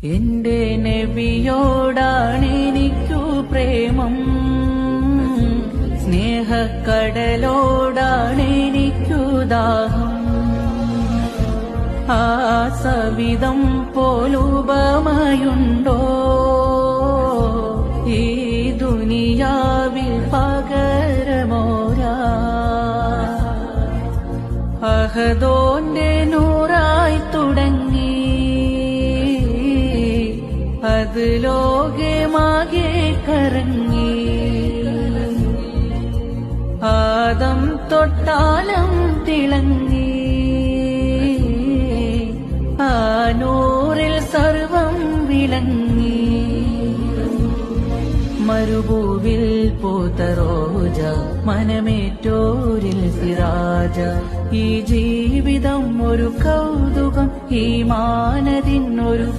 എന്റെ നബിയോടാണെനിക്കു പ്രേമം, സ്നേഹക്കടലോടാണെനിക്കു ദാഹം. ആ സവിധം പോലുപമയുണ്ടോ ഈ ദുനിയാവിൽ പകരമോരാ? അഹദോന്റെ നൂറായി തുടങ്ങി അത് ലോകമാകെ കറങ്ങി. ആദം തൊട്ടാലം തിളങ്ങി, ആ നൂറിൽ സർവം വിളങ്ങി. മരുഭൂവിൽ പൂത്ത റോജ, മനമേറ്റോരിൽ സിറാജ. ഈ ജീവിതം ഒരു കൗതുകം, ഈ മാനതിനൊരു